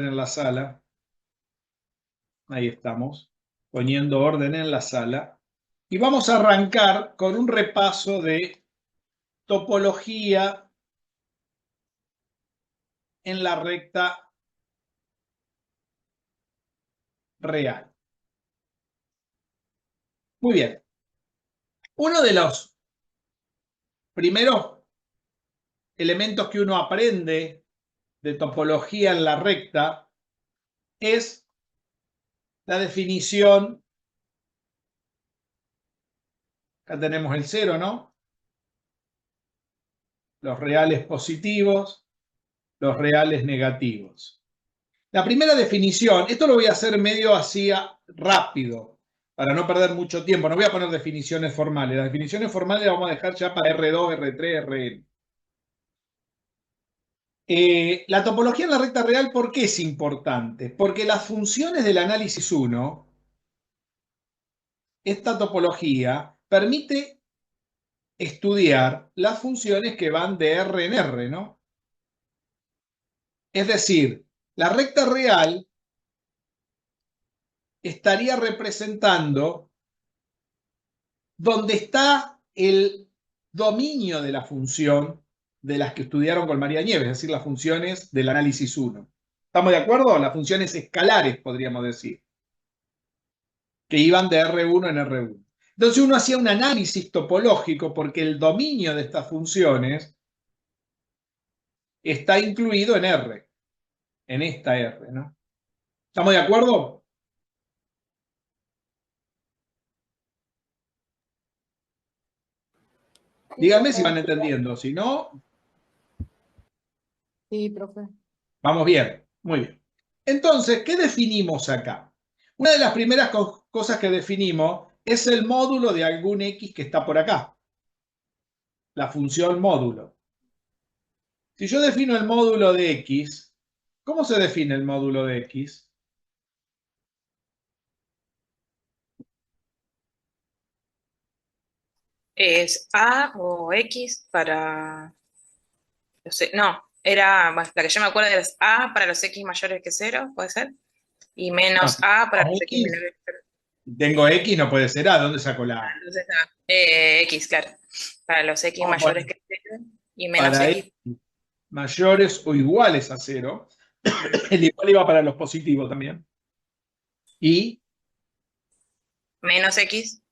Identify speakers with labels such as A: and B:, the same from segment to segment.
A: en la sala. Ahí estamos, poniendo orden en la sala. Y vamos a arrancar con un repaso de topología en la recta real. Muy bien. Uno de los primeros elementos que uno aprende de topología en la recta es la definición. Acá tenemos el cero, ¿no? Los reales positivos, los reales negativos. La primera definición, esto lo voy a hacer medio así rápido, para no perder mucho tiempo. No voy a poner definiciones formales. Las definiciones formales las vamos a dejar ya para R2, R3, Rn. La topología en la recta real, ¿por qué es importante? Porque las funciones del análisis 1, esta topología, permite estudiar las funciones que van de R en R, ¿no? Es decir, la recta real estaría representando donde está el dominio de la función de las que estudiaron con María Nieves, es decir, las funciones del análisis 1. ¿Estamos de acuerdo? Las funciones escalares, podríamos decir, que iban de R1 en R1. Entonces uno hacía un análisis topológico porque el dominio de estas funciones está incluido en R, en esta R, ¿no? ¿Estamos de acuerdo?
B: Sí,
A: Díganme si
B: profe.
A: van entendiendo, si no,
B: Sí, profe.
A: vamos bien, muy bien. Entonces, ¿qué definimos acá? Una de las primeras cosas que definimos es el módulo de algún X que está por acá, la función módulo. Si yo defino el módulo de X, ¿cómo se define el módulo de X?
C: Es A o X para... No, era, bueno, la que yo me acuerdo era A para los X mayores que 0, ¿puede ser? Y
A: No,
C: menos
A: si
C: A para
A: tengo
C: los X
A: X,
C: menores que 0.
A: tengo X, no puede ser A. ¿Dónde saco la A?
C: Entonces, X, claro. Para los X
A: Vamos a
C: mayores
A: poner
C: que 0 y menos
A: para
C: X.
A: X mayores o iguales a 0. El igual iba para los positivos también. Y
C: Menos X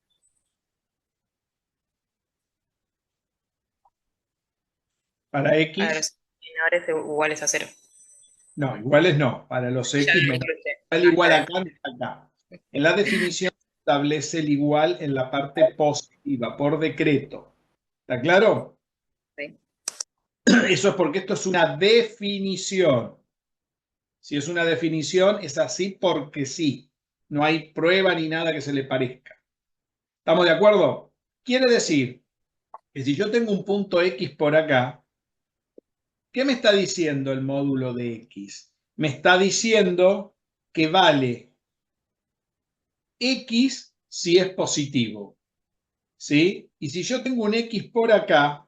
A: para
C: para
A: X,
C: los menores o iguales a 0.
A: no, iguales no. Para los
C: Ya
A: X
C: lo
A: menores.
C: incluye.
A: El
C: Ah, está
A: igual
C: bien.
A: acá no está acá. En la definición se establece el igual en la parte positiva, por decreto. ¿Está claro?
C: Sí.
A: Eso es porque esto es una definición. Si es una definición, es así porque sí. No hay prueba ni nada que se le parezca. ¿Estamos de acuerdo? Quiere decir que si yo tengo un punto X por acá, ¿qué me está diciendo el módulo de X? Me está diciendo que vale X si es positivo, ¿sí? Y si yo tengo un X por acá,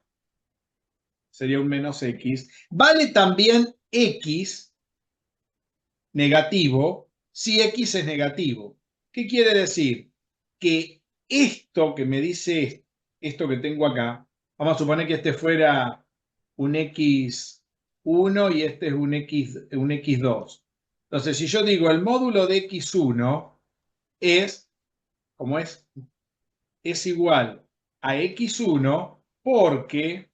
A: sería un menos X, vale también X negativo si X es negativo. ¿Qué quiere decir? Que esto que me dice esto que tengo acá, vamos a suponer que este fuera un X1 y este es un X2. Entonces, si yo digo el módulo de X1 es, como es igual a X1 porque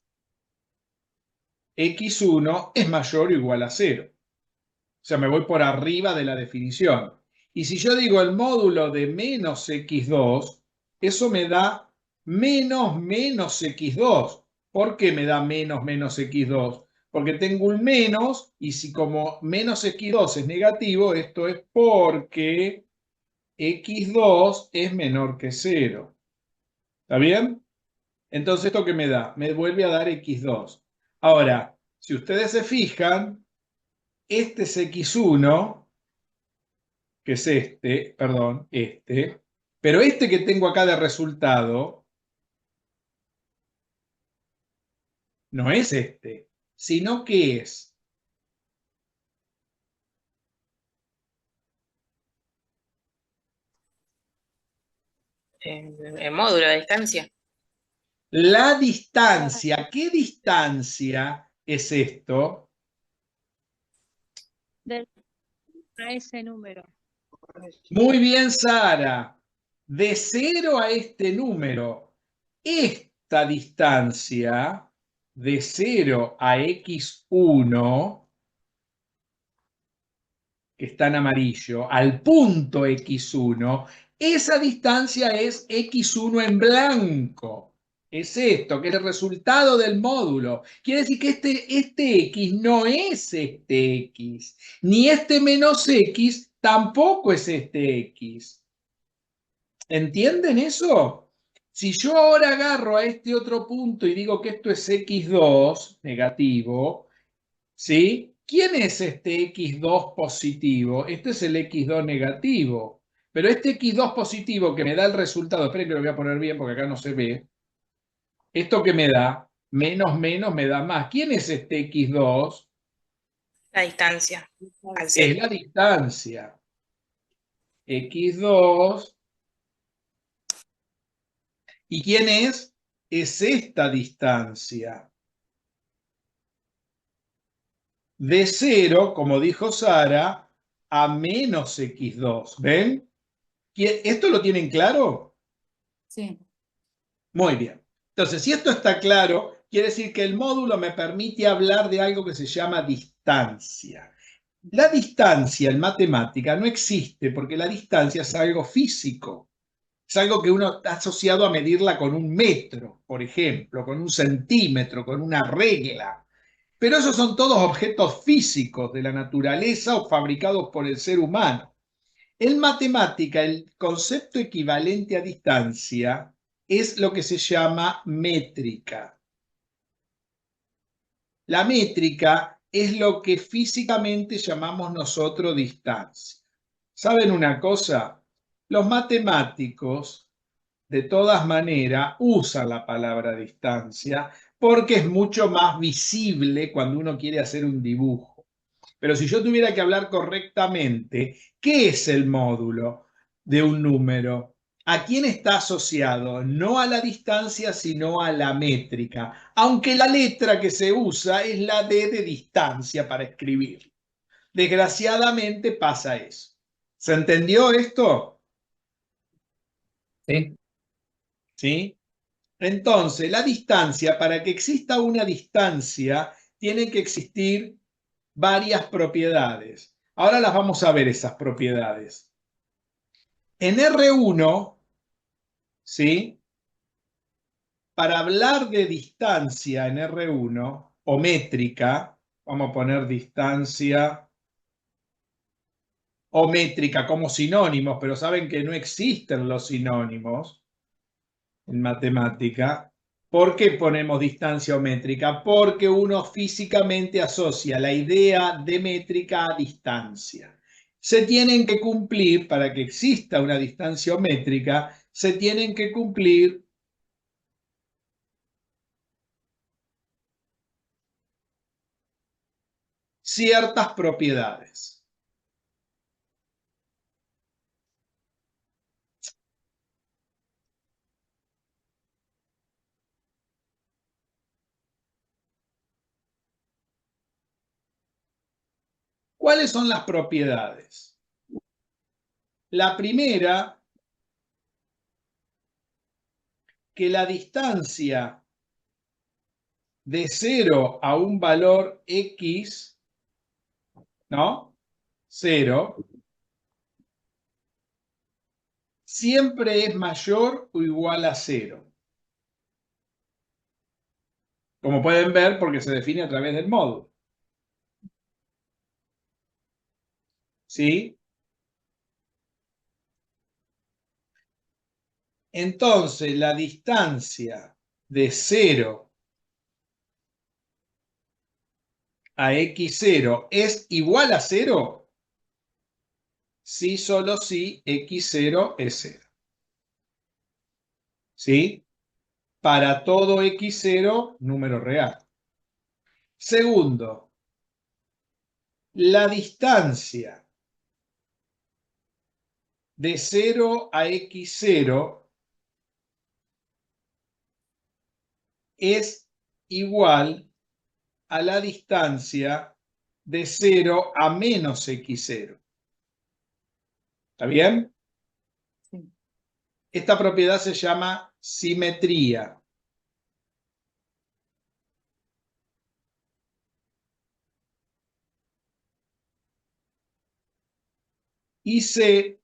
A: X1 es mayor o igual a 0. O sea, me voy por arriba de la definición. Y si yo digo el módulo de menos X2, eso me da menos X2. ¿Por qué me da menos X2? Porque tengo un menos, y si como menos X2 es negativo, esto es porque X2 es menor que 0. ¿Está bien? Entonces, ¿esto qué me da? Me vuelve a dar X2. Ahora, si ustedes se fijan, este es X1, que es este, perdón, pero este que tengo acá de resultado no es este, sino que es
C: el módulo de distancia.
A: La distancia, ¿qué distancia es esto?
B: Del a ese número.
A: Muy bien, Sara. De 0 a este número, esta distancia de 0 a x1, que está en amarillo, al punto x1, esa distancia es x1 en blanco. Es esto, que es el resultado del módulo. Quiere decir que este x no es este x, ni este menos x tampoco es este x. ¿Entienden eso? Si yo ahora agarro a este otro punto y digo que esto es x2 negativo, ¿sí? ¿Quién es este x2 positivo? Este es el x2 negativo. Pero este x2 positivo que me da el resultado, esperen que lo voy a poner bien porque acá no se ve. Esto que me da, menos menos me da más. ¿Quién es este x2?
C: La distancia al
A: Es
C: centro.
A: la distancia. x2. ¿Y quién es? Es esta distancia. De 0, como dijo Sara, a menos x2. ¿Ven? ¿Esto lo tienen claro?
D: Sí.
A: Muy bien. Entonces, si esto está claro, quiere decir que el módulo me permite hablar de algo que se llama distancia. La distancia en matemática no existe porque la distancia es algo físico. Es algo que uno está asociado a medirla con un metro, por ejemplo, con un centímetro, con una regla. Pero esos son todos objetos físicos de la naturaleza o fabricados por el ser humano. En matemática, el concepto equivalente a distancia es lo que se llama métrica. La métrica es lo que físicamente llamamos nosotros distancia. ¿Saben una cosa? Los matemáticos, de todas maneras, usan la palabra distancia porque es mucho más visible cuando uno quiere hacer un dibujo. Pero si yo tuviera que hablar correctamente, ¿qué es el módulo de un número? ¿A quién está asociado? No a la distancia, sino a la métrica, aunque la letra que se usa es la D de distancia para escribir. Desgraciadamente pasa eso. ¿Se entendió esto?
E: Sí.
A: ¿Sí? Entonces, la distancia, para que exista una distancia, tiene que existir varias propiedades. Ahora las vamos a ver esas propiedades. En R1, ¿sí? Para hablar de distancia en R1 o métrica, vamos a poner distancia o métrica como sinónimos, pero saben que no existen los sinónimos en matemática. ¿Por qué ponemos distancia o métrica? Porque uno físicamente asocia la idea de métrica a distancia. Se tienen que cumplir, para que exista una distancia o métrica, se tienen que cumplir ciertas propiedades. ¿Cuáles son las propiedades? La primera, que la distancia de 0 a un valor x, ¿no? 0, siempre es mayor o igual a 0. Como pueden ver, porque se define a través del módulo. ¿Sí? Entonces, la distancia de 0 a x0 es igual a 0 si solo si x0 es 0. ¿Sí? Para todo x0, número real. Segundo, la distancia de 0 a x0 es igual a la distancia de 0 a menos x0. ¿Está bien?
C: Sí.
A: Esta propiedad se llama simetría. Hice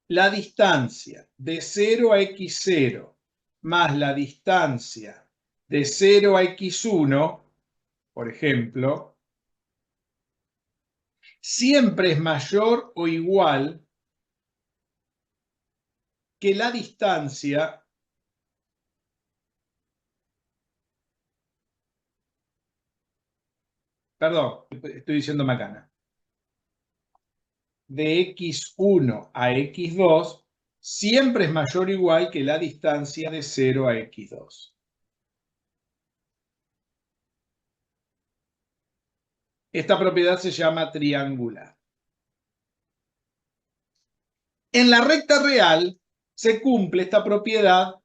A: la distancia de 0 a x0 más la distancia de 0 a x1, por ejemplo, siempre es mayor o igual que la distancia perdón, estoy diciendo macana, de x1 a x2 siempre es mayor o igual que la distancia de 0 a x2. Esta propiedad se llama triangular. En la recta real se cumple esta propiedad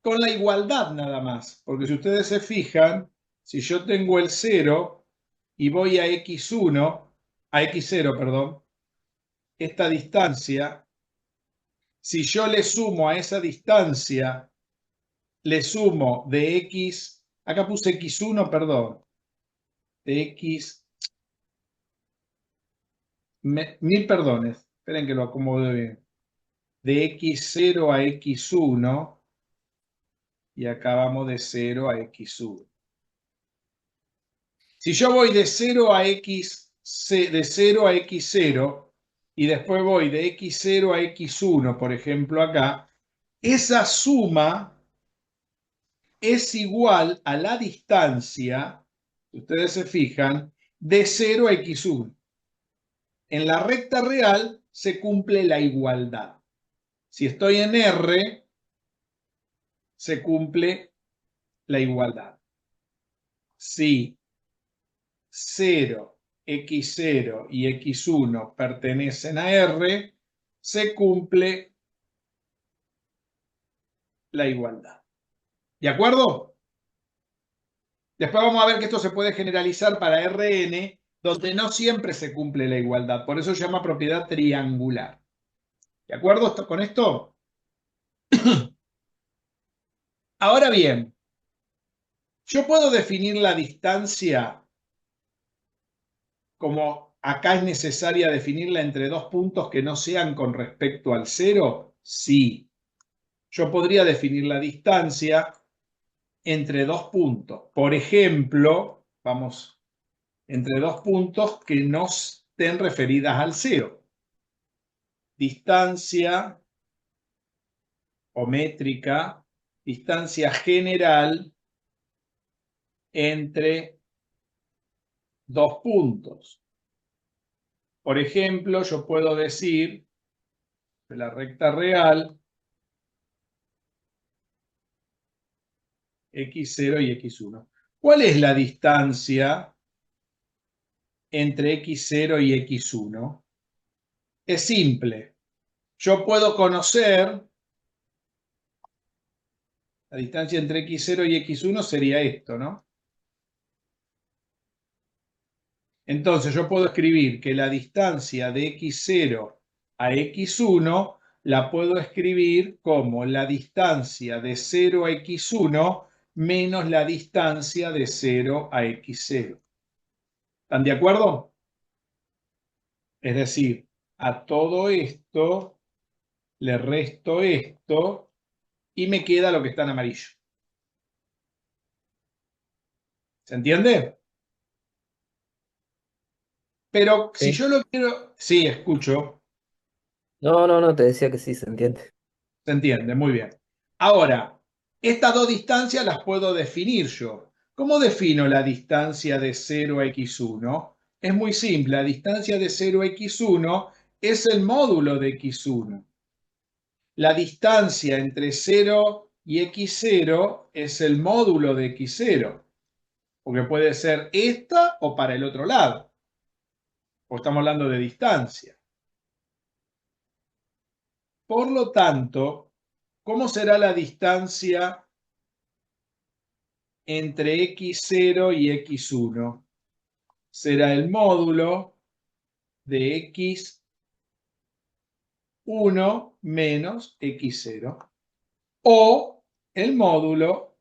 A: con la igualdad nada más, porque si ustedes se fijan, si yo tengo el 0 y voy a x1, a x0, perdón, esta distancia, si yo le sumo a esa distancia, le sumo de x, acá puse x1, perdón, de x, mil perdones, esperen que lo acomode bien, de x0 a x1, y acá vamos de 0 a x1. Si yo voy de 0 a x0 y después voy de x0 a x1, por ejemplo acá, esa suma es igual a la distancia, si ustedes se fijan, de 0 a x1. En la recta real se cumple la igualdad. Si estoy en R, se cumple la igualdad. Si 0, x0 y x1 pertenecen a R, se cumple la igualdad. ¿De acuerdo? Después vamos a ver que esto se puede generalizar para Rn, donde no siempre se cumple la igualdad. Por eso se llama propiedad triangular. ¿De acuerdo con esto? Ahora bien, yo puedo definir la distancia como acá es necesaria definirla entre dos puntos que no sean con respecto al cero. Sí. Yo podría definir la distancia entre dos puntos. Por ejemplo, vamos, entre dos puntos que no estén referidas al cero. Distancia o métrica, distancia general entre dos puntos. Por ejemplo, yo puedo decir de la recta real x0 y x1. ¿Cuál es la distancia entre x0 y x1? Es simple. Yo puedo conocer la distancia entre x0 y x1 sería esto, ¿no? Entonces yo puedo escribir que la distancia de x0 a x1 la puedo escribir como la distancia de 0 a x1 menos la distancia de 0 a x0. ¿Están de acuerdo? Es decir, a todo esto le resto esto y me queda lo que está en amarillo. ¿Se entiende? Pero si
D: Sí.
A: yo lo quiero... Sí, escucho.
D: No, te decía que sí, se entiende.
A: Se entiende, muy bien. Ahora, estas dos distancias las puedo definir yo. ¿Cómo defino la distancia de 0 a x1? Es muy simple, la distancia de 0 a x1 es el módulo de x1. La distancia entre 0 y x0 es el módulo de x0, porque puede ser esta o para el otro lado, porque estamos hablando de distancia. Por lo tanto, ¿cómo será la distancia entre x0 y x1. Será el módulo de x1 menos x0. O el módulo,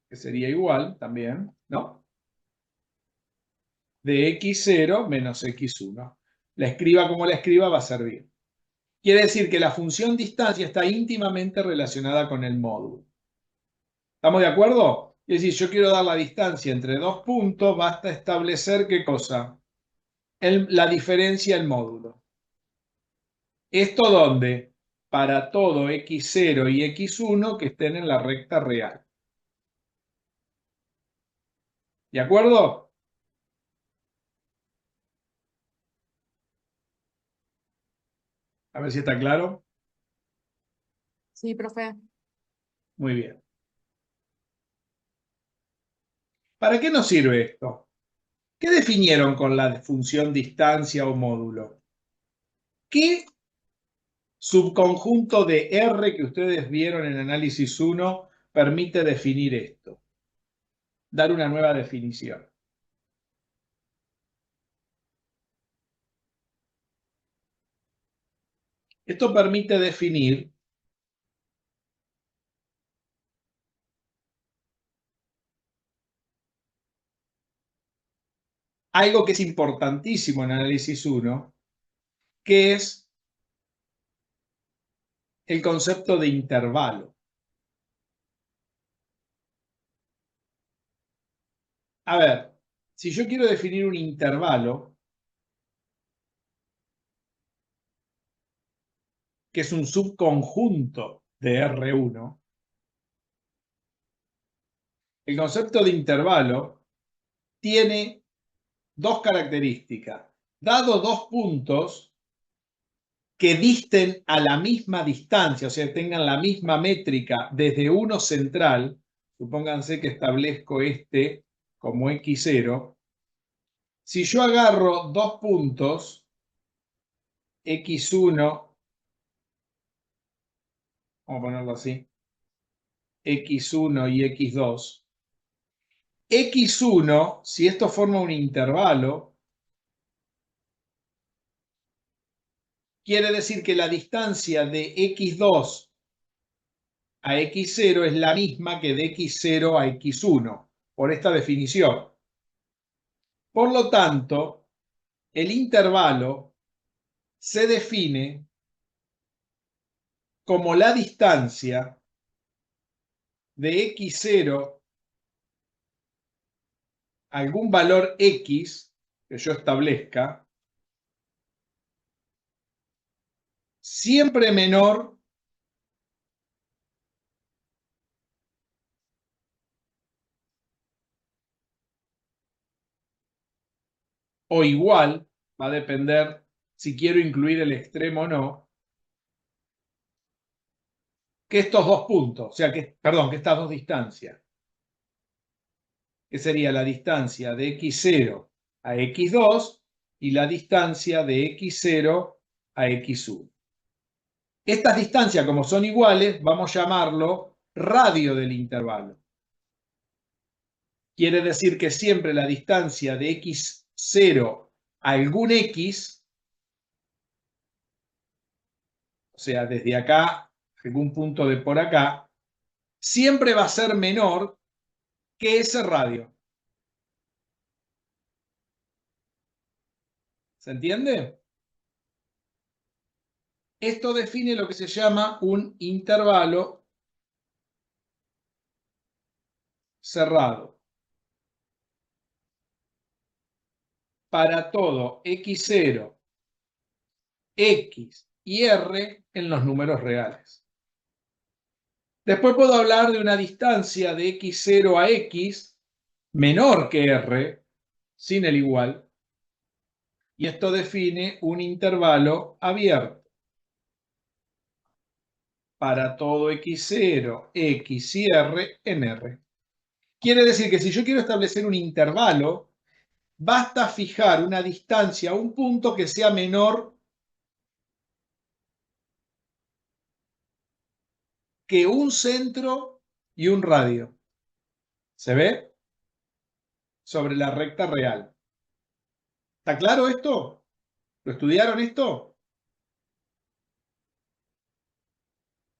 A: que sería igual también, ¿no? De x0 menos x1. La escriba como la escriba va a servir. Quiere decir que la función distancia está íntimamente relacionada con el módulo. ¿Estamos de acuerdo? Es decir, yo quiero dar la distancia entre dos puntos, basta establecer ¿qué cosa? La diferencia del módulo. ¿Esto dónde? Para todo x0 y x1 que estén en la recta real. ¿De acuerdo? A ver si está claro.
E: Sí, profe.
A: Muy bien. ¿Para qué nos sirve esto? ¿Qué definieron con la función distancia o módulo? ¿Qué subconjunto de R que ustedes vieron en análisis 1 permite definir esto? Dar una nueva definición. Esto permite definir algo que es importantísimo en análisis 1, que es el concepto de intervalo. A ver, si yo quiero definir un intervalo, que es un subconjunto de R1, el concepto de intervalo tiene dos características. Dado dos puntos que disten a la misma distancia, o sea, tengan la misma métrica desde uno central, supónganse que establezco este como x0, si yo agarro dos puntos, x1, vamos a ponerlo así, x1 y x2, x1, si esto forma un intervalo, quiere decir que la distancia de x2 a x0 es la misma que de x0 a x1, por esta definición. Por lo tanto, el intervalo se define como la distancia de x0 a algún valor x que yo establezca, siempre menor o igual, va a depender si quiero incluir el extremo o no, que estos dos puntos, o sea, que estas dos distancias, que sería la distancia de x0 a x2 y la distancia de x0 a x1. Estas distancias, como son iguales, vamos a llamarlo radio del intervalo. Quiere decir que siempre la distancia de x0 a algún x, o sea, desde acá a algún punto de por acá, siempre va a ser menor que ese radio. ¿Se entiende? Esto define lo que se llama un intervalo cerrado. Para todo x0, x y r en los números reales. Después puedo hablar de una distancia de x0 a x menor que r, sin el igual, y esto define un intervalo abierto. Para todo x0, x y r en r. Quiere decir que si yo quiero establecer un intervalo, basta fijar una distancia a un punto que sea menor que un centro y un radio. ¿Se ve? Sobre la recta real. ¿Está claro esto? ¿Lo estudiaron esto?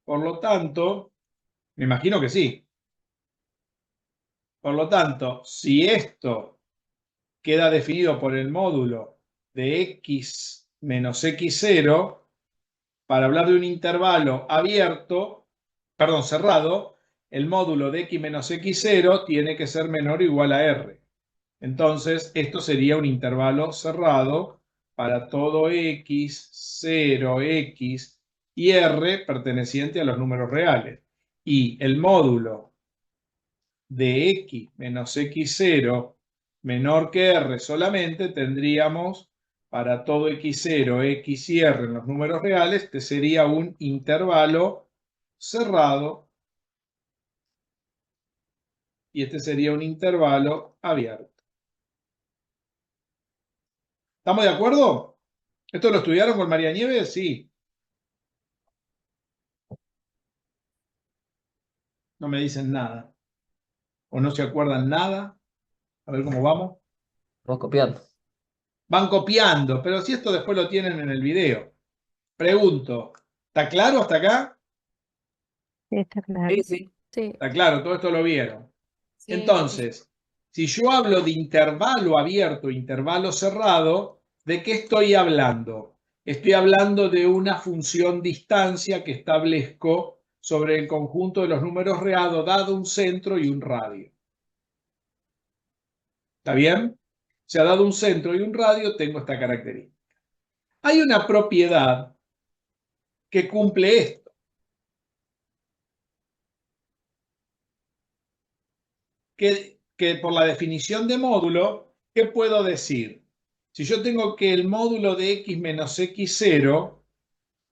A: Por lo tanto, me imagino que sí. Por lo tanto, si esto queda definido por el módulo de x menos x0, para hablar de un intervalo abierto, perdón, cerrado, el módulo de x menos x0 tiene que ser menor o igual a r. Entonces, esto sería un intervalo cerrado para todo x, 0, x y r perteneciente a los números reales. Y el módulo de x menos x0 menor que r solamente tendríamos para todo x0, x y r en los números reales, este sería un intervalo cerrado y este sería un intervalo abierto. ¿Estamos de acuerdo? ¿Esto lo estudiaron con María Nieves? Sí. No me dicen nada. ¿O no se acuerdan nada? A ver cómo vamos.
D: Vamos copiando.
A: Van copiando, pero si esto después lo tienen en el video. Pregunto, ¿está claro hasta acá?
B: Sí, está claro.
D: Sí, sí.
B: Sí.
A: Está claro, todo esto lo vieron.
E: Sí,
A: Entonces, si yo hablo de intervalo abierto, intervalo cerrado, ¿de qué estoy hablando? Estoy hablando de una función distancia que establezco sobre el conjunto de los números reales dado un centro y un radio. ¿Está bien? Se ha dado un centro y un radio, tengo esta característica. Hay una propiedad que cumple esto. Que por la definición de módulo, ¿qué puedo decir? Si yo tengo que el módulo de x menos x0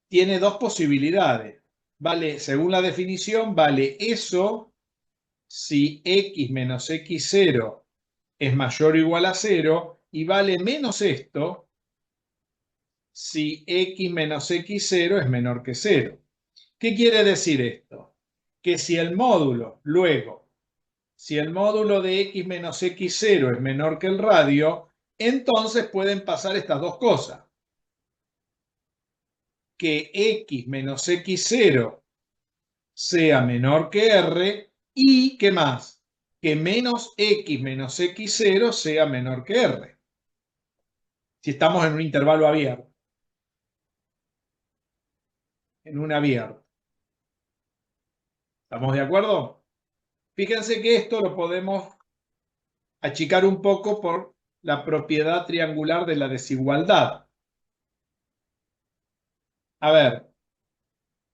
A: tiene dos posibilidades. Vale, según la definición, vale eso si x menos x0 es mayor o igual a 0 y vale menos esto si x menos x0 es menor que 0. ¿Qué quiere decir esto? Que si el módulo, luego, si el módulo de x menos x0 es menor que el radio, entonces pueden pasar estas dos cosas. Que x menos x0 sea menor que r y, ¿qué más? Que menos x menos x0 sea menor que r. Si estamos en un intervalo abierto. En un abierto. ¿Estamos de acuerdo? Fíjense que esto lo podemos achicar un poco por la propiedad triangular de la desigualdad. A ver,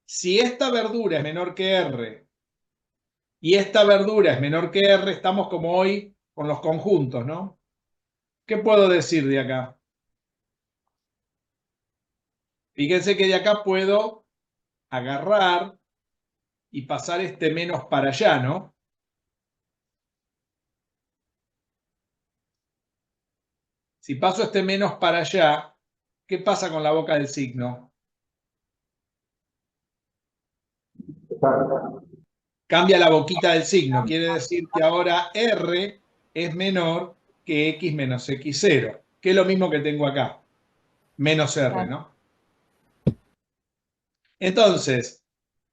A: si esta verdura es menor que R y esta verdura es menor que R, estamos como hoy con los conjuntos, ¿no? ¿Qué puedo decir de acá? Fíjense que de acá puedo agarrar y pasar este menos para allá, ¿no? Si paso este menos para allá, ¿qué pasa con la boca del signo? Cambia la boquita del signo. Quiere decir que ahora R es menor que X menos X0, que es lo mismo que tengo acá. Menos R, ¿no? Entonces,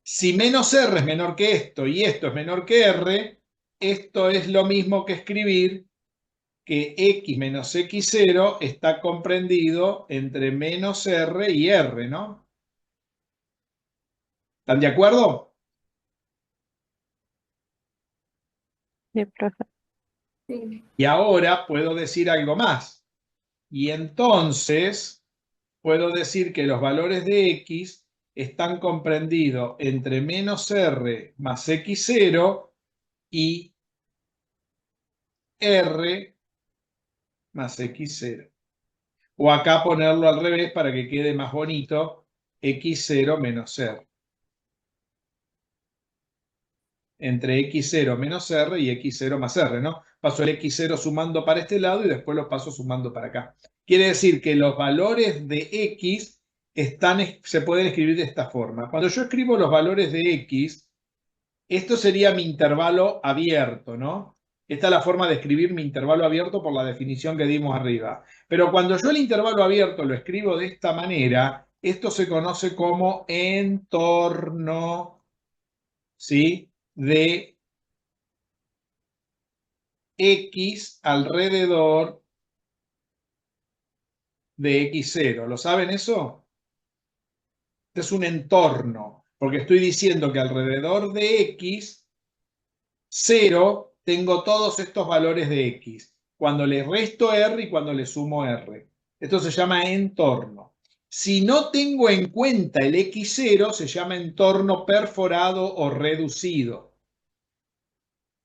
A: si menos R es menor que esto y esto es menor que R, esto es lo mismo que escribir que X menos X0 está comprendido entre menos R y R, ¿no? ¿Están de acuerdo?
B: Sí, profe.
E: sí.
A: Y ahora puedo decir algo más. Y entonces puedo decir que los valores de X están comprendidos entre menos R más X0 y R más X0. O acá ponerlo al revés para que quede más bonito, X0 menos R. Entre X0 menos R y X0 más R, ¿no? Paso el X0 sumando para este lado y después lo paso sumando para acá. Quiere decir que los valores de X se pueden escribir de esta forma. Cuando yo escribo los valores de X, esto sería mi intervalo abierto, ¿no? Esta es la forma de escribir mi intervalo abierto por la definición que dimos arriba. Pero cuando yo el intervalo abierto lo escribo de esta manera, esto se conoce como entorno, ¿sí?, de X alrededor de X0. ¿Lo saben eso? Este es un entorno, porque estoy diciendo que alrededor de X, 0, tengo todos estos valores de X. Cuando le resto R y cuando le sumo R. Esto se llama entorno. Si no tengo en cuenta el X0, se llama entorno perforado o reducido.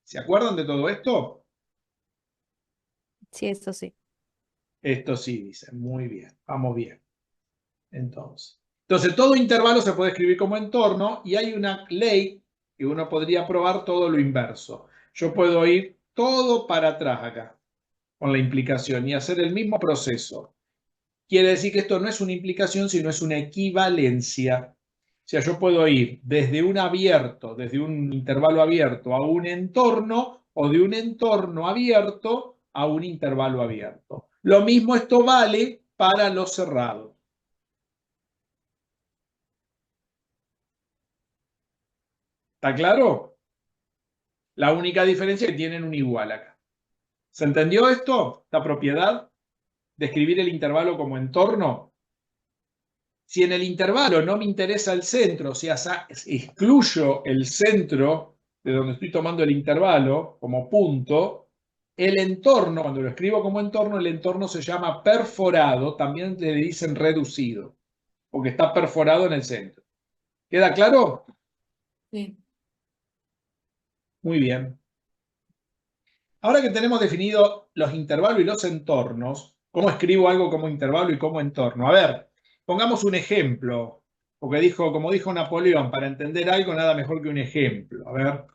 A: ¿Se acuerdan de todo esto?
B: Sí, eso sí.
A: Esto sí, dicen. Muy bien. Vamos bien. Entonces, todo intervalo se puede escribir como entorno y hay una ley que uno podría probar todo lo inverso. Yo puedo ir todo para atrás acá con la implicación y hacer el mismo proceso. Quiere decir que esto no es una implicación, sino es una equivalencia. O sea, yo puedo ir desde un abierto, desde un intervalo abierto a un entorno o de un entorno abierto a un intervalo abierto. Lo mismo esto vale para los cerrados. ¿Está claro? La única diferencia es que tienen un igual acá. ¿Se entendió esto? Esta propiedad de escribir el intervalo como entorno. Si en el intervalo no me interesa el centro, o sea, excluyo el centro de donde estoy tomando el intervalo como punto, el entorno, cuando lo escribo como entorno, el entorno se llama perforado, también le dicen reducido, porque está perforado en el centro. ¿Queda claro?
E: Sí.
A: Muy bien. Ahora que tenemos definido los intervalos y los entornos, ¿cómo escribo algo como intervalo y como entorno? A ver, pongamos un ejemplo, porque como dijo Napoleón, para entender algo nada mejor que un ejemplo. A ver,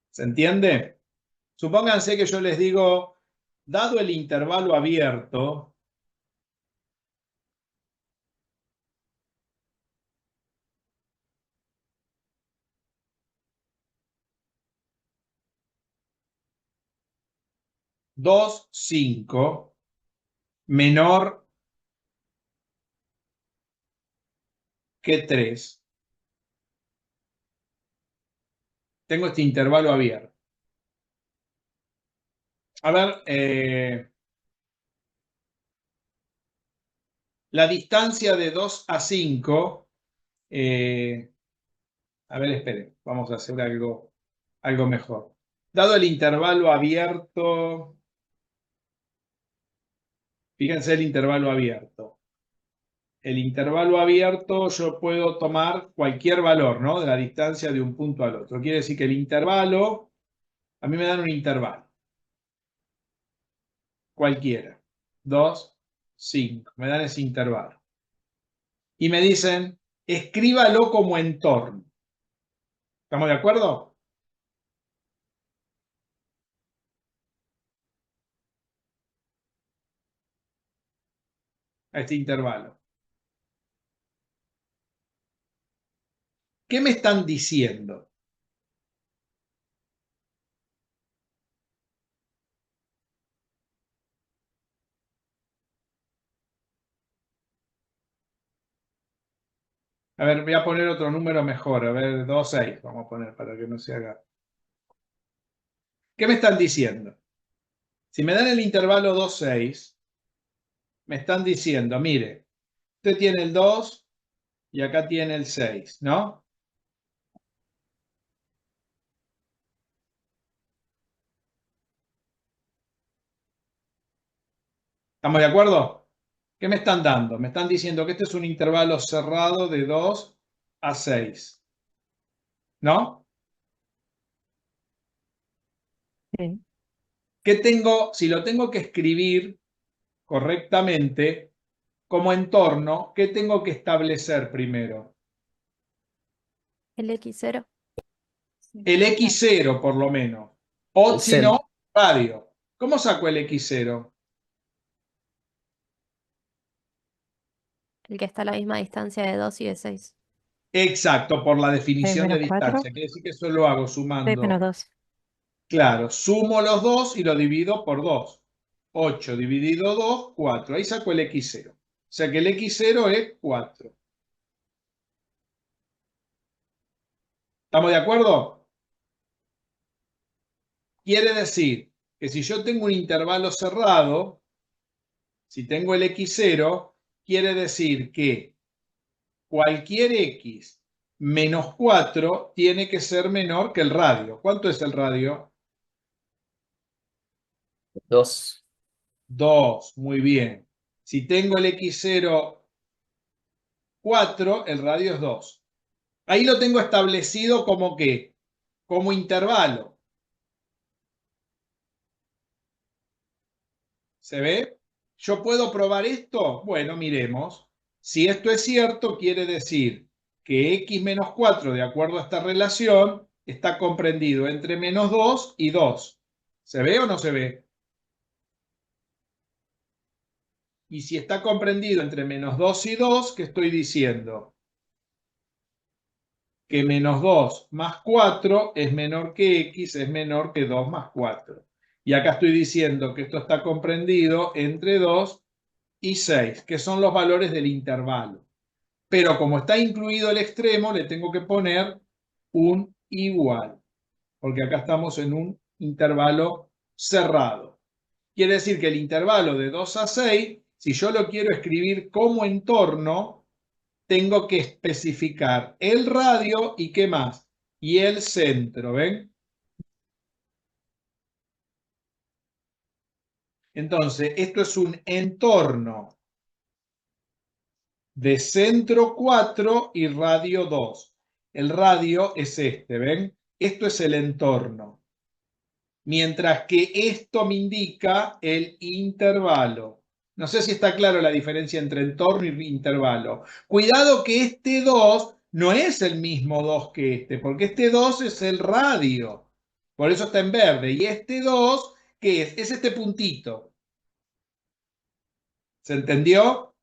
A: ¿se entiende? Supónganse que yo les digo, dado el intervalo abierto, dos, 5, menor que 3, tengo este intervalo abierto. A ver, la distancia de 2 a 5, a ver, esperen, vamos a hacer algo mejor. Dado el intervalo abierto, fíjense el intervalo abierto. El intervalo abierto yo puedo tomar cualquier valor, ¿no?, de la distancia de un punto al otro. Quiere decir que el intervalo, a mí me dan un intervalo. Cualquiera. 2, 5. Me dan ese intervalo. Y me dicen, escríbalo como entorno. ¿Estamos de acuerdo? A este intervalo. ¿Qué me están diciendo? A ver, voy a poner otro número mejor. A ver, 2, 6. Vamos a poner para que no se haga. ¿Qué me están diciendo? Si me dan el intervalo 2, 6, me están diciendo, mire, usted tiene el 2 y acá tiene el 6, ¿no? ¿Estamos de acuerdo? ¿Qué me están dando? Me están diciendo que este es un intervalo cerrado de 2 a 6, ¿no?
B: Sí.
A: ¿Qué tengo? Si lo tengo que escribir correctamente como entorno, ¿qué tengo que establecer primero?
B: El X0.
E: Sí.
A: El X0 por lo menos. O
D: El
A: si no,
D: centro.
A: radio. ¿Cómo saco el X0?
B: El que está a la misma distancia de 2 y de 6.
A: Exacto, por la
B: 6
A: definición de
B: menos 4.
A: distancia. Quiere decir que eso lo hago
B: 6 menos
A: sumando
B: 2.
A: Claro, sumo los dos y lo divido por 2. 8 dividido 2, 4. Ahí saco el x0. O sea que el x0 es 4. ¿Estamos de acuerdo? Quiere decir que si yo tengo un intervalo cerrado, si tengo el x0, quiere decir que cualquier x menos 4 tiene que ser menor que el radio. ¿Cuánto es el radio?
D: 2.
A: 2, muy bien. Si tengo el x0, 4, el radio es 2. Ahí lo tengo establecido como ¿qué? Como intervalo. ¿Se ve? ¿Yo puedo probar esto? Bueno, miremos. Si esto es cierto, quiere decir que x menos 4, de acuerdo a esta relación, está comprendido entre menos 2 y 2. ¿Se ve o no se ve? Y si está comprendido entre menos 2 y 2, ¿qué estoy diciendo? Que menos 2 más 4 es menor que x, es menor que 2 más 4. Y acá estoy diciendo que esto está comprendido entre 2 y 6, que son los valores del intervalo. Pero como está incluido el extremo, le tengo que poner un igual, porque acá estamos en un intervalo cerrado. Quiere decir que el intervalo de 2 a 6, si yo lo quiero escribir como entorno, tengo que especificar el radio y qué más, y el centro, ¿ven? Entonces, esto es un entorno de centro 4 y radio 2. El radio es este, ¿ven? Esto es el entorno. Mientras que esto me indica el intervalo. No sé si está claro la diferencia entre entorno y intervalo. Cuidado que este 2 no es el mismo 2 que este, porque este 2 es el radio. Por eso está en verde. Y este 2, ¿qué es? Es este puntito. ¿Se entendió?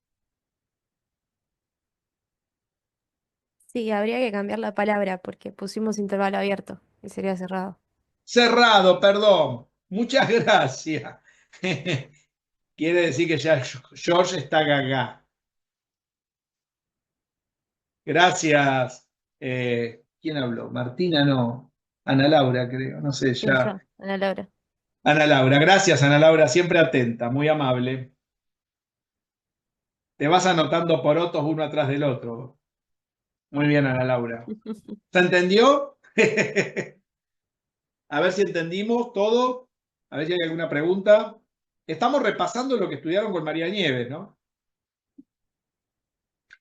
B: Sí, habría que cambiar la palabra porque pusimos intervalo abierto y sería cerrado.
A: Cerrado, perdón. Muchas gracias. Quiere decir que ya George está gaga. Gracias. ¿Quién habló? Martina, no. Ana Laura, creo. No sé,
B: Sí,
A: ya.
B: yo, Ana Laura.
A: Ana Laura, gracias, Ana Laura, siempre atenta, muy amable. Te vas anotando porotos uno atrás del otro. Muy bien, Ana Laura. ¿Se entendió? A ver si entendimos todo. A ver si hay alguna pregunta. Estamos repasando lo que estudiaron con María Nieves, ¿no?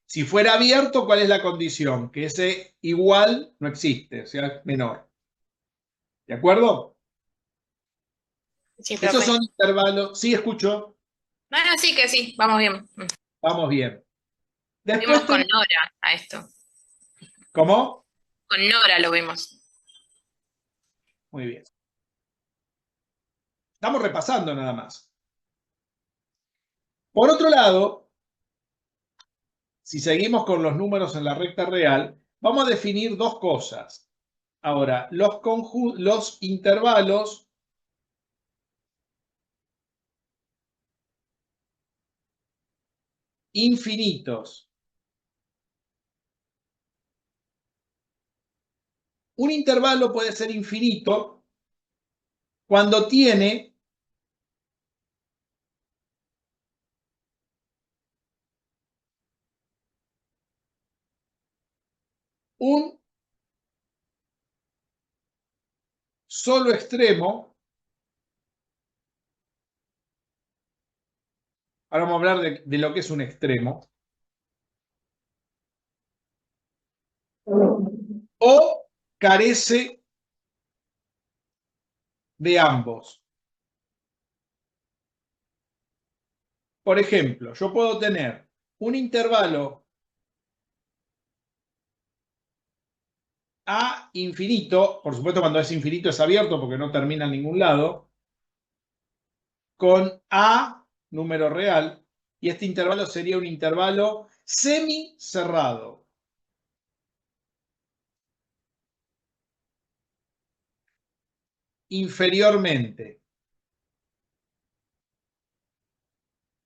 A: Si fuera abierto, ¿cuál es la condición? Que ese igual no existe, o sea, es menor. ¿De acuerdo?
C: Sí,
A: Esos
C: profe.
A: son intervalos. Sí, escucho.
C: No, no, sí que sí, vamos bien.
A: Vamos bien.
C: Vimos
A: Después
C: con Nora a esto.
A: ¿Cómo?
C: Con Nora lo vimos.
A: Muy bien. Estamos repasando nada más. Por otro lado, si seguimos con los números en la recta real, vamos a definir dos cosas. Ahora, los intervalos infinitos. Un intervalo puede ser infinito cuando tiene un solo extremo. Ahora vamos a hablar de lo que es un extremo. O carece de ambos. Por ejemplo, yo puedo tener un intervalo a infinito, por supuesto cuando es infinito es abierto porque no termina en ningún lado, con a número real, y este intervalo sería un intervalo semicerrado. inferiormente.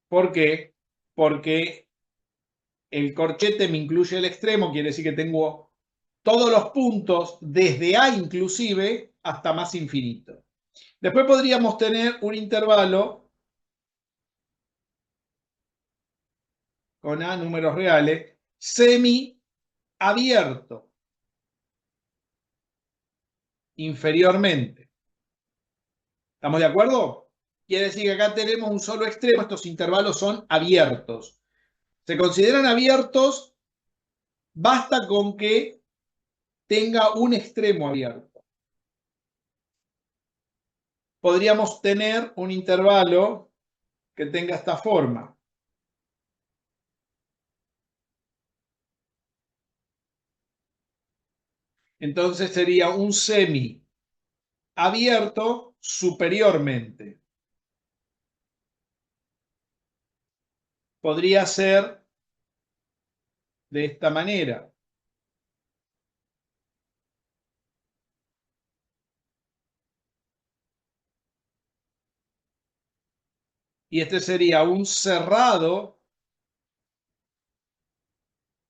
A: ¿Por qué? Porque el corchete me incluye el extremo, quiere decir que tengo todos los puntos, desde A inclusive, hasta más infinito. Después podríamos tener un intervalo con A, números reales, semiabierto, inferiormente. ¿Estamos de acuerdo? Quiere decir que acá tenemos un solo extremo, estos intervalos son abiertos. Se consideran abiertos, basta con que tenga un extremo abierto. Podríamos tener un intervalo que tenga esta forma. Entonces sería un semi abierto superiormente. Podría ser de esta manera. Y este sería un cerrado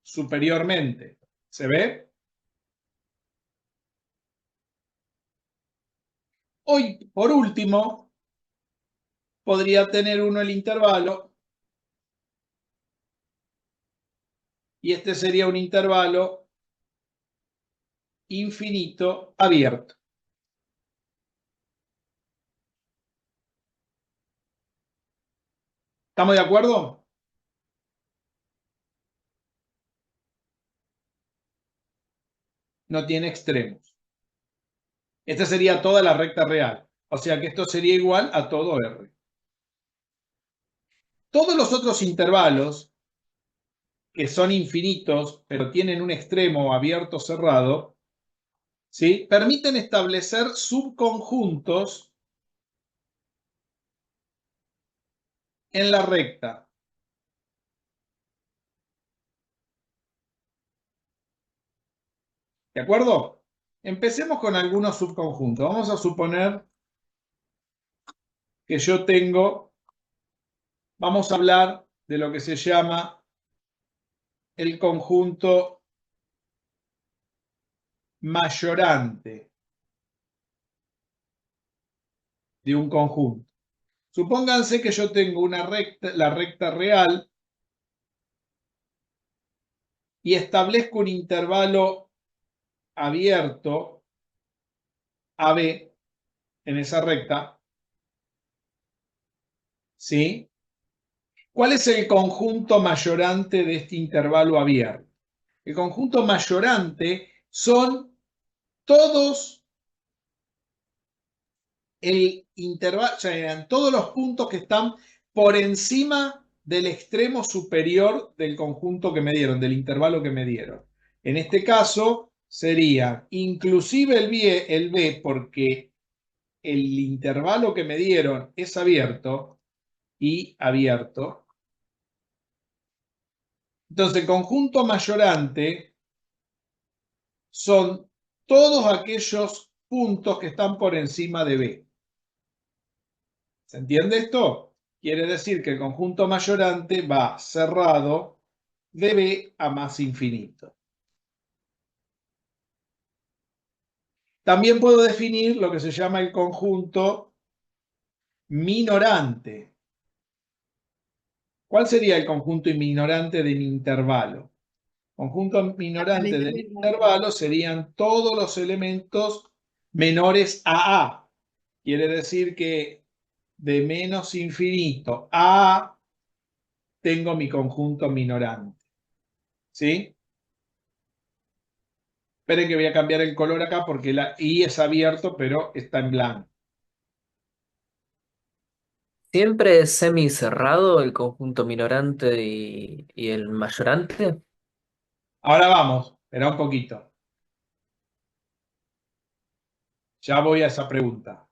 A: superiormente. ¿Se ve? Hoy, por último, podría tener uno el intervalo y este sería un intervalo infinito abierto. ¿Estamos de acuerdo? No tiene extremos. Esta sería toda la recta real. O sea que esto sería igual a todo R. Todos los otros intervalos que son infinitos, pero tienen un extremo abierto o cerrado, ¿sí? Permiten establecer subconjuntos en la recta. ¿De acuerdo? Empecemos con algunos subconjuntos. Vamos a suponer que yo tengo, vamos a hablar de lo que se llama el conjunto mayorante de un conjunto. Supónganse que yo tengo una recta, la recta real, y establezco un intervalo abierto AB en esa recta, ¿sí? ¿Cuál es el conjunto mayorante de este intervalo abierto? El conjunto mayorante son todos el intervalo, o sea, eran todos los puntos que están por encima del extremo superior del conjunto que me dieron, del intervalo que me dieron. En este caso sería inclusive el B porque el intervalo que me dieron es abierto y abierto. Entonces, el conjunto mayorante son todos aquellos puntos que están por encima de B. ¿Se entiende esto? Quiere decir que el conjunto mayorante va cerrado de B a más infinito. También puedo definir lo que se llama el conjunto minorante. ¿Cuál sería el conjunto minorante del intervalo? Conjunto minorante del intervalo serían todos los elementos menores a A. Quiere decir que de menos infinito a A tengo mi conjunto minorante. ¿Sí? Esperen que voy a cambiar el color acá porque la I es abierto, pero está en blanco.
D: ¿Siempre es semicerrado el conjunto minorante y el mayorante?
A: Ahora vamos, espera un poquito. Ya voy a esa pregunta.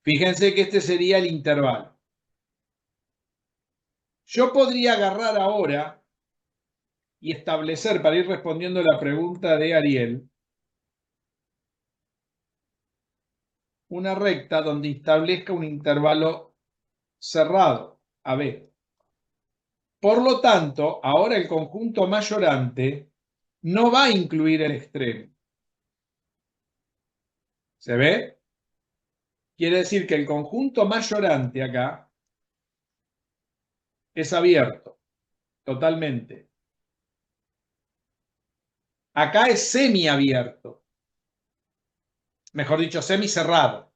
A: Fíjense que este sería el intervalo. Yo podría agarrar ahora y establecer, para ir respondiendo la pregunta de Ariel, una recta donde establezca un intervalo cerrado, AB. Por lo tanto, ahora el conjunto mayorante no va a incluir el extremo. ¿Se ve? Quiere decir que el conjunto mayorante acá es abierto, totalmente. Acá es semiabierto. Mejor dicho, semicerrado